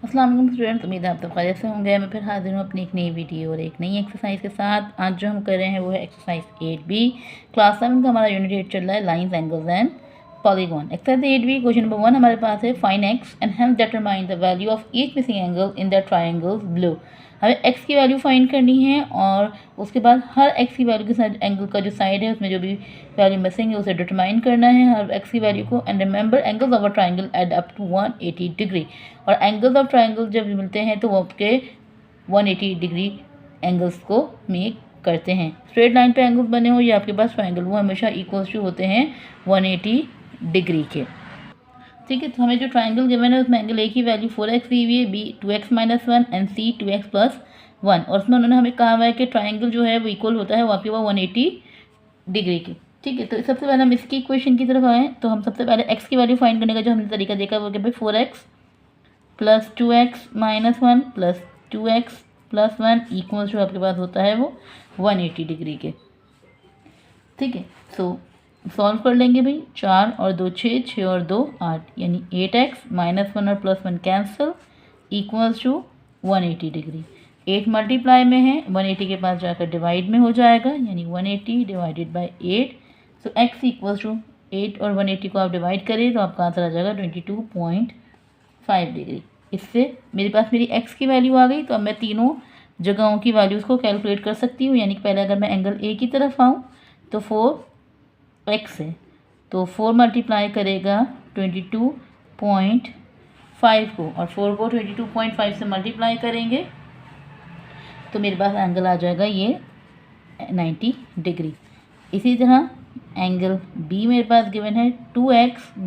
अस्सलाम वालेकुम स्टूडेंट, उम्मीद है आप तो खैरियत से होंगे। मैं फिर हाजिर हूँ अपनी एक नई वीडियो और एक नई एक्सरसाइज के साथ। आज जो हम कर रहे हैं वो है एक्सरसाइज 8B। क्लास 7 का हमारा यूनिट 8 चल रहा है, lines angles and polygon. Exercise 8B question number 1 हमारे पास है, find x and hence determine the value of each missing angle in the triangles below. हमें एक्स की वैल्यू फाइंड करनी है और उसके बाद हर एक्स की वैल्यू के साथ एंगल का जो साइड है उसमें जो भी वैल्यू मिसिंग है उसे डिटरमाइन करना है हर एक्स की वैल्यू को। And remember angles of a triangle add up to 180 degree. और एंगल्स ऑफ ट्राइंगल जब मिलते हैं तो वो आपके 180 डिग्री एंगल्स को मेक करते हैं। स्ट्रेट लाइन पे एंगल्स बने हो या आपके पास ट्राइंगल, वो हमेशा इक्वल्स टू होते हैं 180 डिग्री के। ठीक है, तो हमें जो ट्राइंगल गिवन है उसमें एंगल ए की वैल्यू 4x दी हुई है, B 2x - 1 and C 2x + 1। और उसमें उन्होंने हमें कहा हुआ है कि ट्राइंगल जो है वो इक्वल होता है वो आपके 180 डिग्री की। ठीक है, तो सबसे पहले हम इसकी इक्वेशन की तरफ आएँ तो हम सबसे पहले एक्स की वैल्यू फाइंड करने का जो हमने तरीका देखा वो कि भाई 4x + 2x - 1 + 2x + 1 इक्वल्स जो आपके पास होता है वो 180 डिग्री के। ठीक है, सो सॉल्व कर लेंगे भाई। 4 और 2 6, 6 और 2 8, यानी 8x - 1 और +1 cancel equals to 180 degree. 8 multiply में है, 180 के पास जाकर डिवाइड में हो जाएगा, यानी 180 divided by 8। So x equals to 8 और 180 को आप डिवाइड करें तो आपका आंसर आ जाएगा 22.5 डिग्री। इससे मेरे पास मेरी x की वैल्यू आ गई। तो अब मैं तीनों जगहों की वैल्यूज़ को कैलकुलेट कर सकती हूँ। यानी कि पहले अगर मैं एंगल ए की तरफ आऊँ तो 4x है, तो 4 मल्टीप्लाई करेगा 22.5 को, और 4 को 22.5 से मल्टीप्लाई करेंगे तो मेरे पास एंगल आ जाएगा ये 90 डिग्री। इसी तरह एंगल बी मेरे पास गिवन है 2x -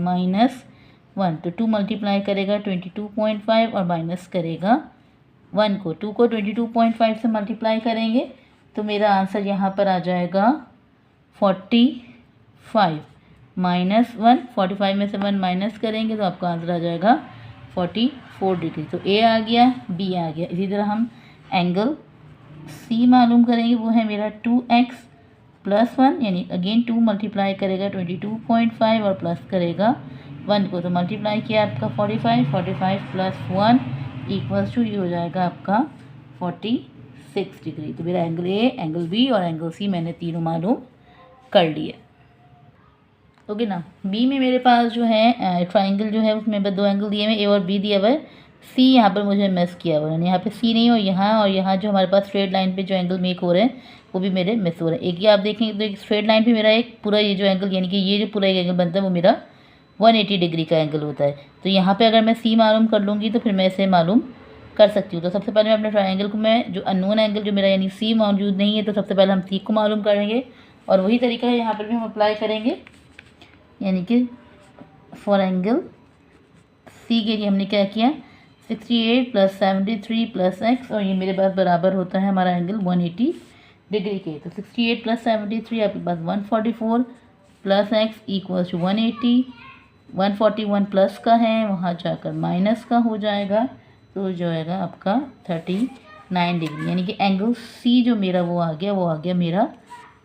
1, तो 2 मल्टीप्लाई करेगा 22.5 और माइनस करेगा 1 को। 2 को 22.5 से मल्टीप्लाई करेंगे तो मेरा आंसर यहाँ पर आ जाएगा 45 - 1। 45 में से 1 माइनस करेंगे तो आपका आंसर आ जाएगा 44 डिग्री। तो ए आ गया, बी आ गया। इसी तरह हम एंगल सी मालूम करेंगे, वो है मेरा 2x + 1, यानी अगेन 2 मल्टीप्लाई करेगा 22.5 और प्लस करेगा 1 को, तो मल्टीप्लाई किया आपका 45 + 1 इक्वल्स टू ये हो जाएगा आपका 46 डिग्री। तो मेरा एंगल ए, एंगल बी और एंगल सी मैंने तीनों मालूम कर लिए। ओके ना। बी में मेरे पास जो है ट्राइंगल जो है उसमें दो एंगल दिए हुए, ए और बी दिया हुआ है। सी यहाँ पर मुझे मिस किया हुआ है, यहाँ पे सी नहीं, और यहाँ जो हमारे पास स्ट्रेट लाइन पे जो एंगल मेक हो रहे हैं वो भी मेरे मिस हो रहे हैं। एक ये आप देखेंगे तो एक स्ट्रेट लाइन पे मेरा एक पूरा ये जो एंगल, यानी कि ये जो पूरा एक एंगल बनता है वो मेरा 180 डिग्री का एंगल होता है। तो यहाँ पर अगर मैं सी मालूम कर लूँगी तो फिर मैं इसे मालूम कर सकती हूँ। तो सबसे पहले मैं अपने ट्राइंगल को, मैं जो अननोन एंगल जो मेरा यानी सी मौजूद नहीं है, तो सबसे पहले हम सी को मालूम करेंगे और वही तरीका है यहाँ पर भी हम अप्लाई करेंगे। यानी कि फॉर एंगल सी के लिए हमने क्या किया, 68 + 73 + x, और ये मेरे पास बराबर होता है हमारा एंगल 180 डिग्री के। तो 68 + 73 आपके पास 144 + x इक्वल्स टू 180। 141 प्लस का है, वहाँ जाकर माइनस का हो जाएगा, तो जो आएगा आपका 39 डिग्री। यानी कि एंगल सी जो मेरा वो आ गया मेरा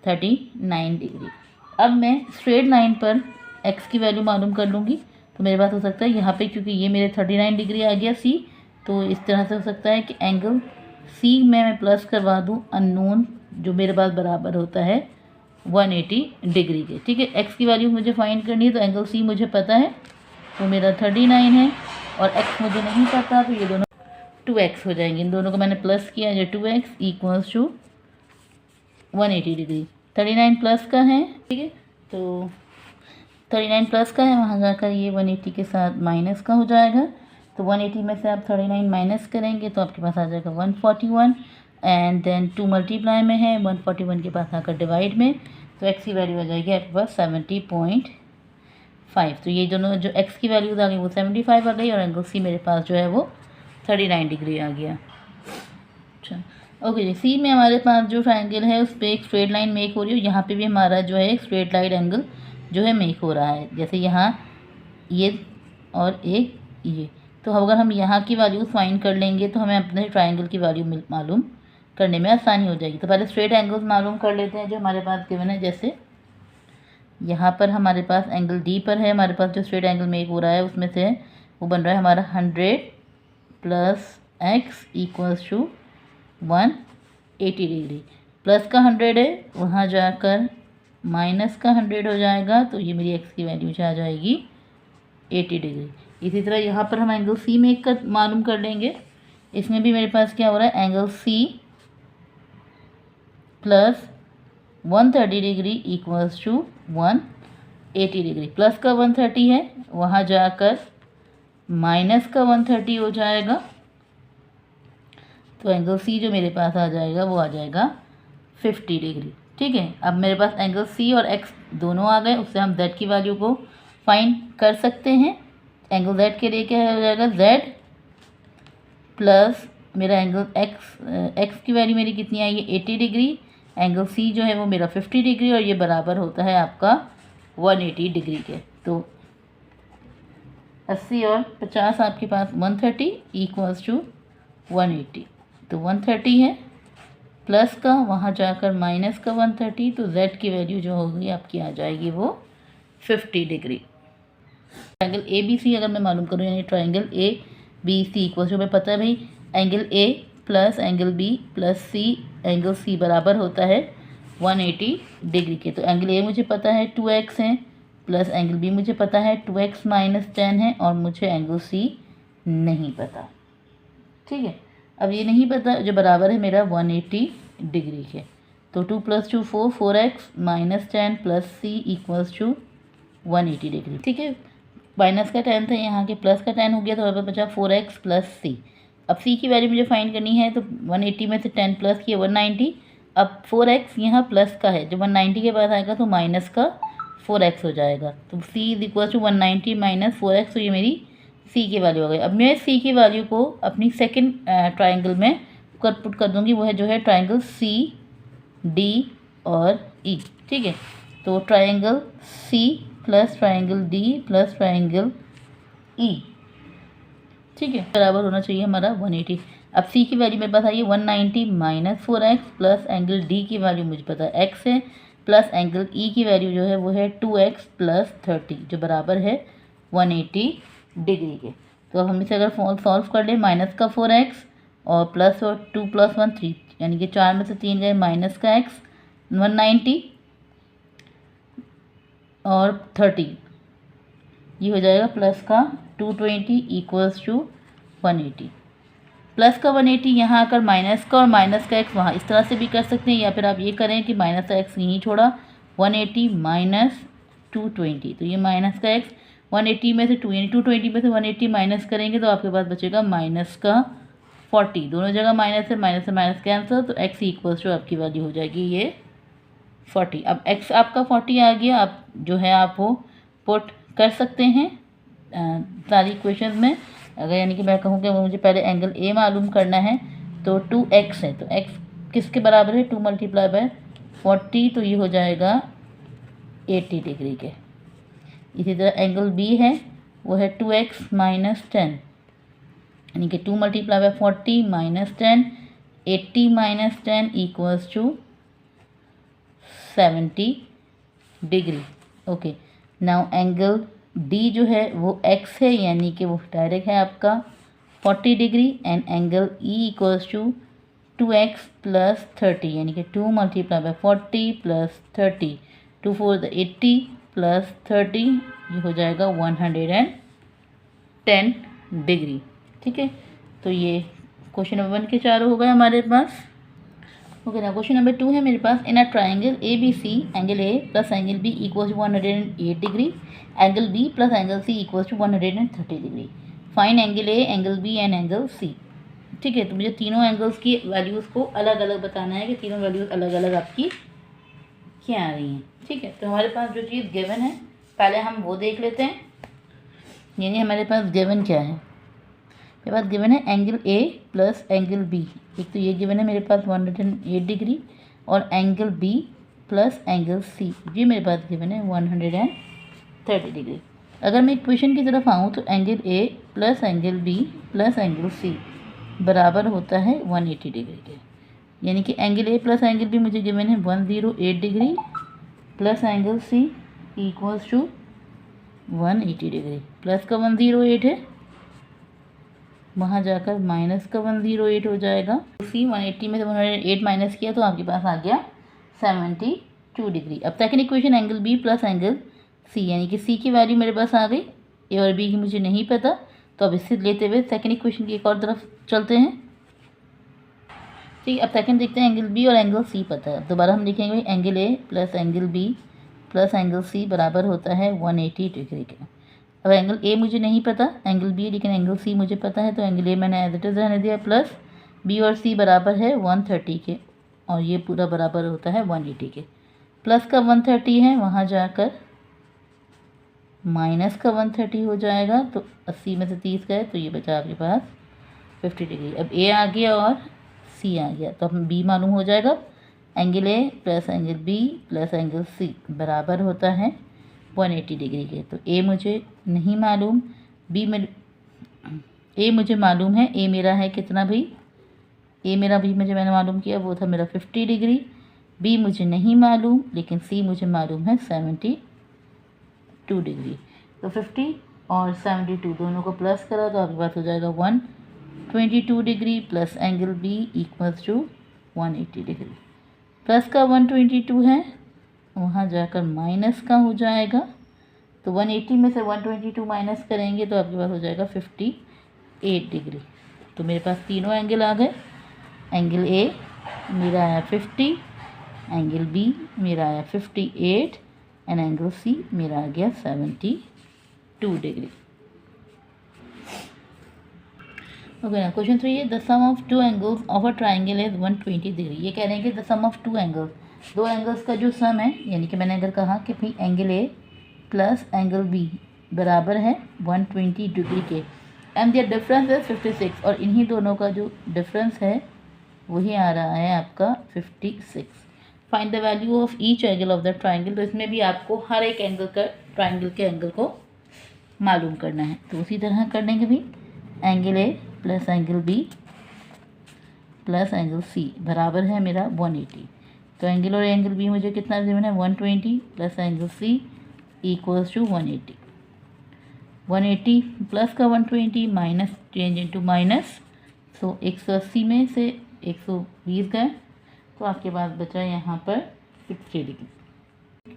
39 डिग्री। अब मैं स्ट्रेट लाइन पर x की वैल्यू मालूम कर लूँगी। तो मेरे पास हो सकता है यहाँ पे, क्योंकि ये मेरे 39 डिग्री आ गया सी, तो इस तरह से हो सकता है कि एंगल सी में मैं प्लस करवा दूँ अननोन जो मेरे पास बराबर होता है 180 डिग्री के। ठीक है, x की वैल्यू मुझे फाइंड करनी है, तो एंगल सी मुझे पता है तो मेरा 39 है, और x मुझे नहीं पता, तो ये दोनों 2x हो जाएंगे। इन दोनों को मैंने प्लस किया, जो 2x equals to 180 degree. 39 plus का है, ठीक है, तो 39 प्लस का है, वहाँ जाकर ये 180 के साथ माइनस का हो जाएगा। तो 180 में से आप 39 माइनस करेंगे तो आपके पास आ जाएगा 141, एंड देन 2 मल्टीप्लाई में है, 141 के पास आकर डिवाइड में, तो x की वैल्यू आ जाएगी आपके पास 70.5। तो ये दोनों जो x की वैल्यूज आ गई वो 75 आ गई, और एंगल सी मेरे पास जो है वो 39 डिग्री आ गया। अच्छा, ओके जी। सी में हमारे पास जो ट्रायंगल है उस पर एक स्ट्रेट लाइन मेक हो रही है, यहाँ पे भी हमारा जो है एक स्ट्रेट लाइन एंगल जो है मेक हो रहा है, जैसे यहाँ ये और एक ये। तो अगर हम यहाँ की वैल्यूज फाइंड कर लेंगे तो हमें अपने ट्रायंगल की वैल्यू मालूम करने में आसानी हो जाएगी। तो पहले स्ट्रेट एंगल्स मालूम कर लेते हैं जो हमारे पास गिवन है। जैसे यहाँ पर हमारे पास एंगल डी पर है, हमारे पास जो स्ट्रेट एंगल मेक हो रहा है उसमें से वो बन रहा है हमारा plus x equals to 180 degree. Plus का 100 है, वहाँ जाकर माइनस का 100 हो जाएगा, तो ये मेरी एक्स की वैल्यू आ जाएगी 80 डिग्री। इसी तरह यहाँ पर हम एंगल सी मेक कर मालूम कर लेंगे। इसमें भी मेरे पास क्या हो रहा है, angle C plus 130 degree equals to 180 degree. Plus का 130 है, वहाँ जाकर माइनस का 130 हो जाएगा, तो एंगल सी जो मेरे पास आ जाएगा वो आ जाएगा 50 डिग्री। ठीक है, अब मेरे पास एंगल सी और एक्स दोनों आ गए, उससे हम जेड की वैल्यू को फाइंड कर सकते हैं। एंगल जेड के लिए क्या हो जाएगा, जेड प्लस मेरा एंगल एक्स की वैल्यू मेरी कितनी आई है 80 डिग्री, एंगल सी जो है वो मेरा 50 डिग्री, और ये बराबर होता है आपका 180 डिग्री के। तो 80 और 50 आपके पास 130 इक्वल्स टू 180। तो 130 है, प्लस का वहाँ जाकर माइनस का 130, तो z की वैल्यू जो होगी आपकी आ जाएगी वो 50 degree. Triangle A B C अगर मैं मालूम करूँ, यानी triangle A B C equals to, हमें पता है भाई angle A plus angle B plus C angle C बराबर होता है 180 डिग्री के। तो एंगल ए मुझे पता है 2x है, प्लस एंगल बी मुझे पता है 2x माइनस 10 है, और मुझे एंगल सी नहीं पता। ठीक है, अब ये नहीं पता जो बराबर है मेरा 180 डिग्री के। तो 2 + 2 4, 4x minus 10 plus C equals to 180 degree. ठीक है, माइनस का 10 था, यहाँ के प्लस का 10 हो गया, तो अब बचा 4x प्लस सी। अब सी की वैल्यू मुझे फाइंड करनी है, तो 180 में से 10 प्लस किया 190। अब 4x यहाँ प्लस का है, जब 190 के बाद आएगा तो माइनस का 4x हो जाएगा, तो c is equal to 190 minus 4x, तो ये मेरी c की वैल्यू हो गई। अब मैं c की वैल्यू को अपनी सेकंड ट्राइंगल में पुट कर दूंगी, वो है जो है ट्राइंगल सी डी और ई। ठीक है, तो triangle C plus triangle D plus triangle E, ठीक है, बराबर होना चाहिए हमारा 180। अब सी की वैल्यू मेरे पास आई है 190 minus 4x, plus angle D की वैल्यू मुझे पता है x है, प्लस एंगल ई की वैल्यू जो है वो है 2x प्लस 30, जो बराबर है 180 डिग्री के। तो अब हम इसे अगर सॉल्व कर लें, माइनस का 4x और प्लस और 2 + 1 3, यानी कि 4 में से 3 गए, माइनस का x 190 और 30, ये हो जाएगा प्लस का 220 इक्वल्स टू 180। प्लस का 180 यहाँ आकर माइनस का और माइनस का x वहाँ, इस तरह से भी कर सकते हैं, या फिर आप ये करें कि माइनस का x यहीं छोड़ा, 180 माइनस 220, तो ये माइनस का x 180 में से 2 यानी 220 में से 180 माइनस करेंगे तो आपके पास बचेगा माइनस का 40, दोनों जगह माइनस से माइनस कैंसिल, तो x इक्वल्स टू आपकी वैल्यू हो जाएगी ये 40। अब x आपका 40 आ गया, आप जो है आप वो पुट कर सकते हैं सारी इक्वेशंस में। अगर यानी कि मैं कहूँ कि मुझे पहले एंगल ए मालूम करना है, तो 2x है, तो x किसके बराबर है, 2 × 40, तो ये हो जाएगा 80 डिग्री के। इसी तरह एंगल बी है, वो है 2x माइनस 10, यानी कि 2 × 40 minus 10, 80 minus 10 equals to 70 degree. Okay, now angle D जो है वो x है, यानी कि वो डायरेक्ट है आपका 40 degree, and angle E equals to 2x plus 30, यानी कि 2 × 40 प्लस 30, 2 4 80 प्लस 30, ये हो जाएगा 110 डिग्री। ठीक है, तो ये क्वेश्चन नंबर 1 के चारों हो गए हमारे पास। ओके, ना क्वेश्चन नंबर 2 है मेरे पास, in a triangle A B C angle A plus angle B equals to 108 degree, angle B plus angle C equals to 130 degree, find angle A angle B and angle C. ठीक है, तो मुझे तीनों angles की values को अलग अलग बताना है कि तीनों वैल्यूज़ अलग अलग आपकी क्या आ रही हैं। ठीक है, तो हमारे पास जो चीज़ गिवन है पहले हम वो देख लेते हैं, यानी हमारे पास गिवन क्या है। मेरे पास गिवन है angle A plus angle B, एक तो ये गिवन है मेरे पास 108 डिग्री, और angle B plus angle C, ये मेरे पास गिवन है 130 डिग्री। अगर मैं इक्वेशन की तरफ आऊँ तो angle A plus angle B plus angle C बराबर होता है 180 डिग्री के, यानी कि angle A plus angle B मुझे गिवन है 108 degree plus angle C equals to 180 degree. Plus का 108 है, वहाँ जाकर माइनस का 108 हो जाएगा। सी 180 में से 108 माइनस किया तो आपके पास आ गया 72 डिग्री। अब second equation angle B plus angle C, यानी कि सी की वैल्यू मेरे पास आ गई, ए और बी की मुझे नहीं पता, तो अब इससे लेते हुए सेकंड इक्वेशन की एक और तरफ चलते हैं। ठीक है, अब सेकंड देखते हैं, एंगल बी और एंगल सी पता है। अब दोबारा हम देखेंगे भाई, angle A plus angle B plus angle C बराबर होता है 180 डिग्री के। अब एंगल ए मुझे नहीं पता, एंगल बी, लेकिन एंगल सी मुझे पता है, तो एंगल ए मैंने एज इट इज़ रहने दिया, प्लस बी और सी बराबर है 130 के, और ये पूरा बराबर होता है 180 के। प्लस का 130 है, वहाँ जाकर माइनस का 130 हो जाएगा, तो 80 में से 30 गए तो ये बचा आपके पास 50 डिग्री। अब ए आ गया और सी आ गया, तो हम बी मालूम हो जाएगा। Angle A plus angle B plus angle C बराबर होता है 180 डिग्री के। तो ए मुझे नहीं मालूम, बी में ए मुझे मालूम है, ए मेरा है कितना भाई, ए मेरा भी मैंने मालूम किया, वो था मेरा 50 डिग्री। बी मुझे नहीं मालूम, लेकिन सी मुझे मालूम है 72 डिग्री। तो 50 और 72 दोनों को प्लस करा तो आपके पास हो जाएगा 122 degree plus angle B equals to 180 degree. Plus का 122 है, वहाँ जाकर माइनस का हो जाएगा, तो 180 में से 122 माइनस करेंगे तो आपके पास हो जाएगा 58 डिग्री। तो मेरे पास तीनों एंगल आ गए। एंगल ए मेरा आया 50, एंगल बी मेरा आया 58 एंड एंगल सी मेरा आ गया 72 डिग्री। ओके ना, क्वेश्चन 3 है, the sum of two angles of a triangle is 120 degree. ये कह रहे हैं कि the sum of two angles, दो एंगल्स का जो सम है, यानी कि मैंने अगर कहा कि भाई angle A plus angle B बराबर है 120 डिग्री के, एंड दियर डिफरेंस है 56, और इन्हीं दोनों का जो डिफरेंस है वही आ रहा है आपका 56। Find the value of each angle of the triangle. तो इसमें भी आपको हर एक एंगल का, ट्राइंगल के एंगल को मालूम करना है। तो उसी तरह कर देंगे भी, angle A plus angle B plus angle C बराबर है मेरा 180। तो एंगल और एंगल बी मुझे कितना गिवन है 120 plus angle C equals to 180। 180 plus का 120 माइनस चेंज इनटू माइनस, तो 180 में से 120 गए तो आपके पास बचा यहाँ पर 50 डिग्री।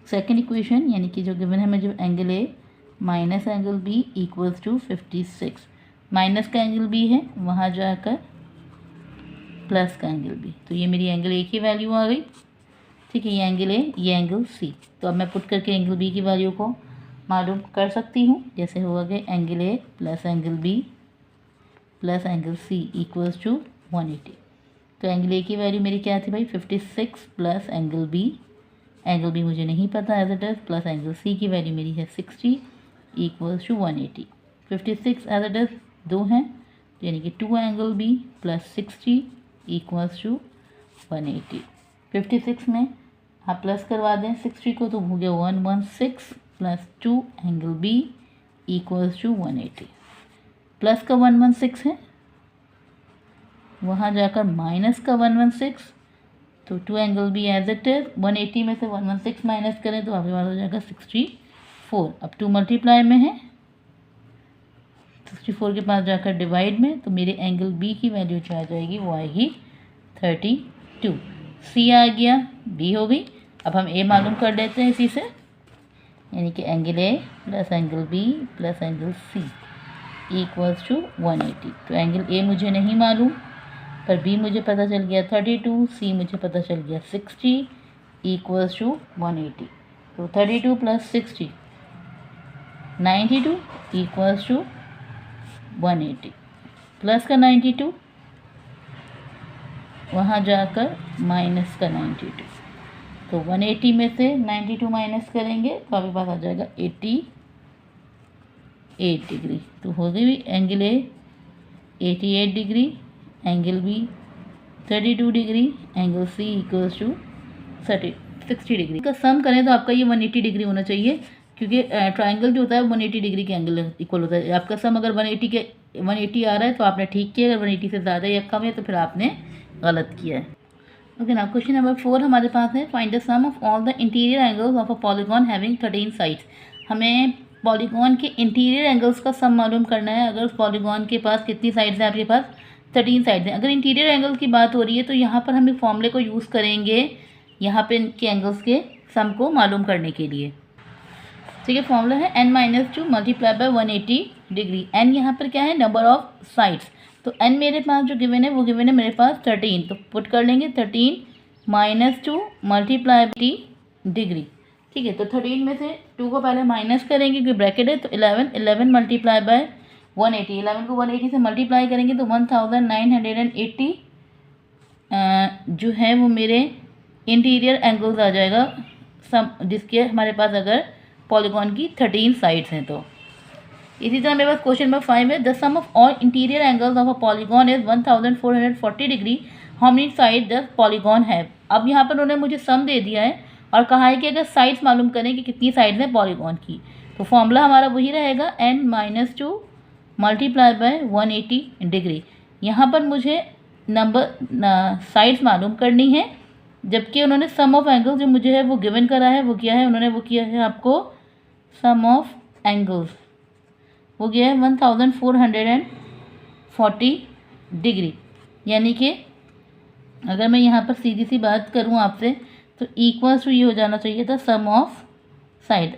सेकेंड इक्वेशन यानी कि जो गिवन है मुझे angle A minus angle B equals to 56। Minus का एंगल बी है, वहाँ जाकर प्लस का एंगल बी, तो ये मेरी एंगल ए की वैल्यू आ गई। ठीक है, ये एंगल ए, ये एंगल सी। तो अब मैं पुट करके एंगल बी की वैल्यू को मालूम कर सकती हूँ, जैसे होगा कि angle A plus angle B plus angle C equals to 180। तो एंगल ए की वैल्यू मेरी क्या थी भाई 56 प्लस एंगल बी मुझे नहीं पता as it is, plus angle C की वैल्यू मेरी है 60 equals to 180। 56 as it is 2 हैं, यानी कि 2 angle B plus 60 equals to 180। 56 में आप प्लस करवा दें 60 को तो हो गया 116 plus 2 angle B equals to 180। Plus का 116 है, वहाँ जाकर माइनस का 116, तो 2 angle B as it is, 180 में से 116 माइनस करें तो आपके पास हो जाएगा 64। अब 2 मल्टीप्लाई में है, 64 के पास जाकर डिवाइड में, तो मेरे एंगल बी की वैल्यू जो आ जाएगी वो आएगी 32। सी आ गया, बी हो गई। अब हम ए मालूम कर लेते हैं इसी से, यानी कि angle A plus angle B plus angle C equals to 180। तो एंगल ए मुझे नहीं मालूम, पर बी मुझे पता चल गया 32, सी मुझे पता चल गया 60 इक्वल्स टू 180। तो 32 प्लस 60 92 इक्वल्स टू 180। प्लस का 92, वहाँ जाकर माइनस का 92, तो 180 में से 92 माइनस करेंगे तो आपके पास आ जाएगा 88 डिग्री। तो हो गई angle A 88 degree, angle B 32 degree, angle C equals to 60 degree. का सम करें तो आपका ये 180 डिग्री होना चाहिए, क्योंकि ट्राइंगल जो होता है 180 डिग्री के एंगल इक्वल होता है। आपका सम अगर 180 आ रहा है तो आपने ठीक किया, अगर 180 से ज़्यादा या कम है तो फिर आपने गलत किया है। ओके ना, क्वेश्चन नंबर 4 हमारे पास है, find the sum of all the interior angles of a polygon having 13 sides. हमें पॉलीगॉन के इंटीरियर एंगल्स का सम मालूम करना है। अगर उस पॉलीगॉन के पास कितनी साइड्स हैं, आपके पास 13 साइड्स हैं। अगर इंटीरियर एंगल की बात हो रही है तो यहाँ पर हम एक फॉर्मूले को यूज़ करेंगे यहाँ पे इनके एंगल्स के सम को मालूम करने के लिए। ठीक है, फॉर्मूला है n-2 multiply by 180 degree. n यहाँ पर क्या है, नंबर ऑफ साइड्स। तो n मेरे पास जो गिवन है वो गिवन है मेरे पास 13, तो पुट कर लेंगे 13 - 2 मल्टीप्लाई 80 डिग्री। ठीक है, तो 13 में से 2 को पहले माइनस करेंगे क्योंकि ब्रैकेट है, तो 11 मल्टीप्लाई बाय 180, 11 को 180 से मल्टीप्लाई करेंगे तो 1980 जो है वो मेरे इंटीरियर एंगल्स आ जाएगा सम, जिसके हमारे पास अगर पॉलीगॉन की 13 साइड्स हैं तो। इसी तरह मेरे पास क्वेश्चन नंबर 5 है, the sum of all interior angles of a polygon is 1440 degree, how many side the polygon have. अब यहाँ पर उन्होंने मुझे सम दे दिया है और कहा है कि अगर साइड्स मालूम करें कि कितनी साइड्स हैं पॉलीगॉन की, तो फॉर्मूला हमारा वही रहेगा n-2 मल्टीप्लाई बाय 180 डिग्री। यहाँ पर मुझे नंबर साइड्स मालूम करनी है, जबकि उन्होंने सम ऑफ एंगल्स जो मुझे है वो गिवन करा है, वो क्या है, उन्होंने वो किया है आपको सम ऑफ एंगल्स, वो गया है 1440 डिग्री। यानी कि अगर मैं यहाँ पर सीधी सी बात करूँ आपसे तो इक्वल्स टू ये हो जाना चाहिए था सम ऑफ साइड।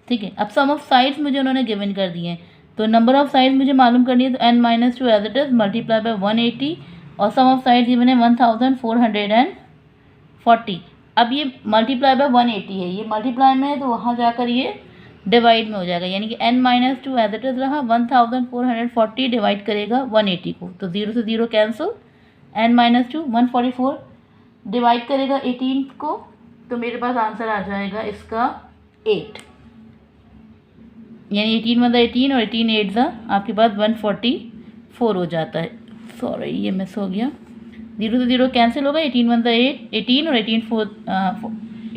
ठीक है, अब सम ऑफ साइड्स मुझे उन्होंने गिवन कर दिए हैं, तो नंबर ऑफ साइड्स मुझे मालूम करनी है, तो n-2 as it is multiply by 180 और सम ऑफ साइड्स गिवन है 1440। अब ये मल्टीप्लाई बाय 180 है, ये मल्टीप्लाई में है तो वहाँ जाकर ये डिवाइड में हो जाएगा, यानी कि n-2 एज इट इज रहा, 1440 डिवाइड करेगा 180 को, तो 0 से 0 कैंसिल, n-2 144 डिवाइड करेगा 18 को, तो मेरे पास आंसर आ जाएगा इसका 8, यानी 18 × 18 और 18 8 ज़ा आपके पास 144 हो जाता है। सॉरी ये मिस हो गया, 0 से 0 कैंसिल होगा, 18 × 8 18 और 18 4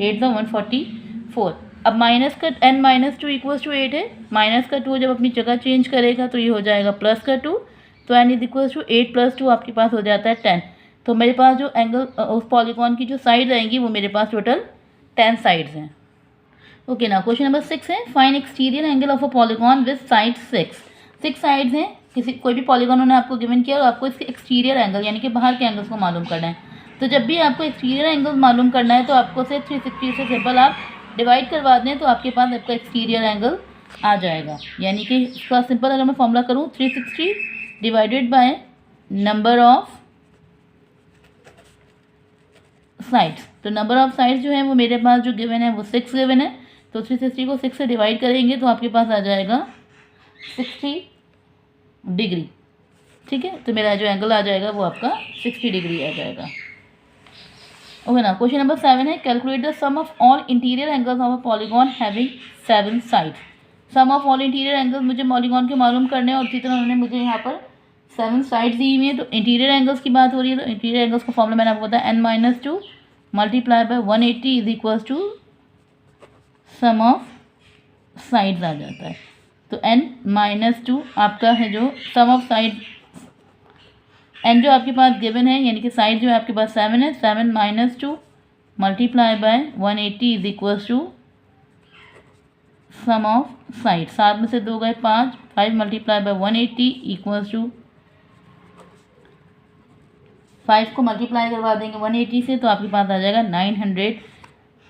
8 ज़ा 144। अब माइनस का n-2 इक्वल्स टू 8 है, माइनस का 2 जब अपनी जगह चेंज करेगा तो ये हो जाएगा प्लस का 2, तो n इज इक्वल्स टू 8 + 2 आपके पास हो जाता है 10। तो मेरे पास जो एंगल उस पॉलीगॉन की जो साइड्स आएंगी वो मेरे पास टोटल 10 साइड्स हैं। ओके ना, क्वेश्चन नंबर 6 है, find exterior angle of a polygon with side 6 sides हैं, किसी कोई भी पॉलीगॉन उन्होंने आपको गिवन किया और आपको इसके एक्सटीरियर एंगल यानी कि बाहर के एंगल्स को मालूम करना है। तो जब भी आपको एक्सटीरियर एंगल मालूम करना है तो आपको से 360 से सिंपल आप डिवाइड करवा दें तो आपके पास आपका एक्सटीरियर एंगल आ जाएगा। यानी कि इसका सिंपल अगर मैं फॉर्मूला करूँ 360 divided by number of sides, तो नंबर ऑफ साइड्स जो है वो मेरे पास जो गिवन है वो 6 गिवन है, तो 360 को 6 से डिवाइड करेंगे तो आपके पास आ जाएगा 60 डिग्री। ठीक है, तो मेरा जो एंगल आ जाएगा वो आपका 60 डिग्री आ जाएगा। ओके ना, क्वेश्चन नंबर 7 है, calculate the sum of all interior angles of a polygon having 7 sides. Sum of all interior angles मुझे पॉलीगॉन के मालूम करने हैं और इसी तरह उन्होंने मुझे यहाँ पर 7 साइड्स दी हुई हैं। तो इंटीरियर एंगल्स की बात हो रही है तो इंटीरियर एंगल्स का फॉर्मूला मैंने आपको बताया n-2 multiply by 180 is equals to sum of sides आ जाता है। तो n-2 आपका है जो सम ऑफ साइड, n जो आपके पास गिवन है यानी कि साइड जो है आपके पास 7 है, 7 - 2 multiply by 180 is equals to sum of side. 7 में से 2 गए 5, 5 मल्टीप्लाई बाय 180 इक्वल्स टू 5 को मल्टीप्लाई करवा देंगे 180 से तो आपके पास आ जाएगा 900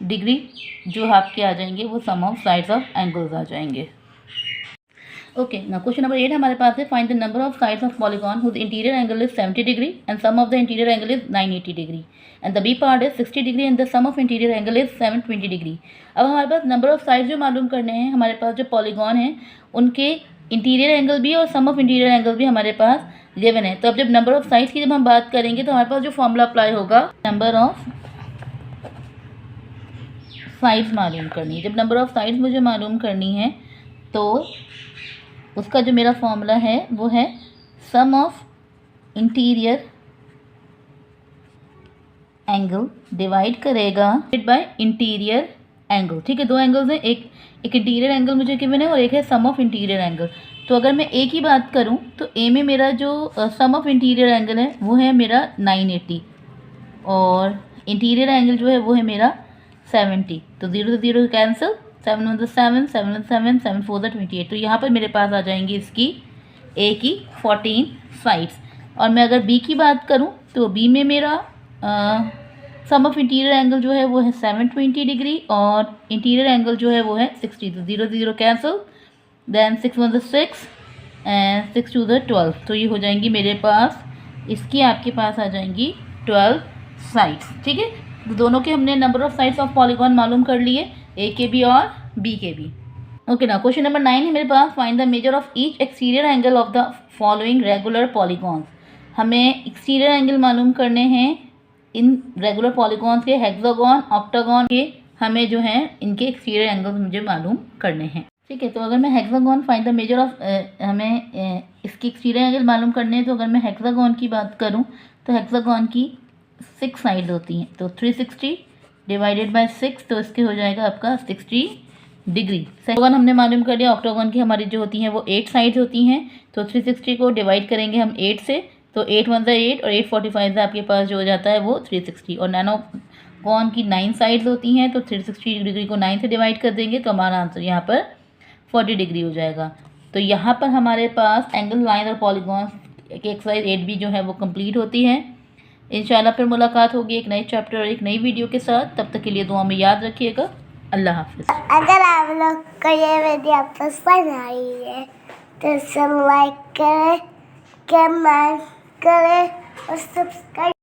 डिग्री, जो आपके आ जाएंगे वो sum of sides of angles आ जाएंगे। ओके ना, क्वेश्चन नंबर 8 हमारे पास है, find the number of sides of polygon whose interior angle is 70 degree and sum of the interior angle is 980 degree and the B part is 60 degree and the sum of interior angle is 720 degree. अब हमारे पास number of sides जो मालूम करने हैं, हमारे पास जो polygon है उनके इंटीरियर एंगल भी और सम ऑफ इंटीरियर एंगल भी हमारे पास गिवन है। तो अब जब नंबर ऑफ साइड्स की जब हम बात करेंगे तो हमारे पास जो फॉर्मूला अप्लाई होगा, नंबर ऑफ साइड्स मालूम करनी है। जब नंबर ऑफ साइड्स मुझे मालूम करनी है तो उसका जो मेरा फॉर्मूला है वो है सम ऑफ इंटीरियर एंगल डिवाइड करेगा बाय इंटीरियर एंगल। ठीक है, दो एंगल्स हैं, एक इंटीरियर एंगल मुझे गिवन है और एक है सम ऑफ इंटीरियर एंगल। तो अगर मैं ए की बात करूं तो ए में मेरा जो सम ऑफ इंटीरियर एंगल है वो है मेरा 980 और इंटीरियर एंगल जो है वो है मेरा 70, तो 0 से 0 कैंसिल, 7 1 7 7 7 7 4 28। तो यहाँ पर मेरे पास आ जाएंगी इसकी ए की 14 साइड्स। और मैं अगर बी की बात करूँ तो बी में मेरा सम ऑफ इंटीरियर एंगल जो है वो है 720 डिग्री और इंटीरियर एंगल जो है वो है 60। तो 0 0 कैंसिल, देन 6 1 6 एंड 6 2 12। तो ये हो जाएंगी मेरे पास, इसकी आपके पास आ जाएंगी 12 साइड्स। ठीक है, तो दोनों के हमने number of sides of polygon मालूम कर लिए, ए के भी और बी के भी। ओके ना, क्वेश्चन नंबर 9 है मेरे पास, find the measure of each exterior angle of the following regular polygons. हमें एक्सटीरियर एंगल मालूम करने हैं इन रेगुलर पॉलीगॉन्स के, हेक्सागोन, ऑक्टागोन के, हमें जो है इनके एक्सटीरियर एंगल मुझे मालूम करने हैं। ठीक है, तो अगर मैं hexagon find the measure of, हमें इसकी एक्सटीरियर एंगल मालूम करने हैं, तो अगर मैं हेक्सागोन की बात करूं तो हेक्सागोन की 6 साइड होती हैं, तो 360 डिवाइडेड बाय 6, तो इसके हो जाएगा आपका 60 डिग्री। ऑक्टागोन हमने मालूम कर लिया, ऑक्टागोन की हमारी जो होती हैं वो 8 साइड्स होती हैं, तो 360 को डिवाइड करेंगे हम 8 से, तो 8 1 8 और 8 45 से आपके पास जो हो जाता है वो 360। और नैनोगोन की 9 साइड्स होती हैं, तो 360 डिग्री को 9 से डिवाइड कर देंगे तो हमारा आंसर यहाँ पर 40 डिग्री हो जाएगा। तो यहाँ पर हमारे पास एंगल, लाइन और पॉलीगॉन्स की एक्सरसाइज 8B जो है वो कंप्लीट होती है। इंशाल्लाह फिर मुलाकात होगी एक नए चैप्टर और एक नई वीडियो के साथ। तब तक के लिए दुआ में याद रखिएगा। अल्लाह हाफिज़। अगर आप लोग को ये वीडियो पसंद आई है तो सब लाइक करें, कमेंट करें और सब्सक्राइब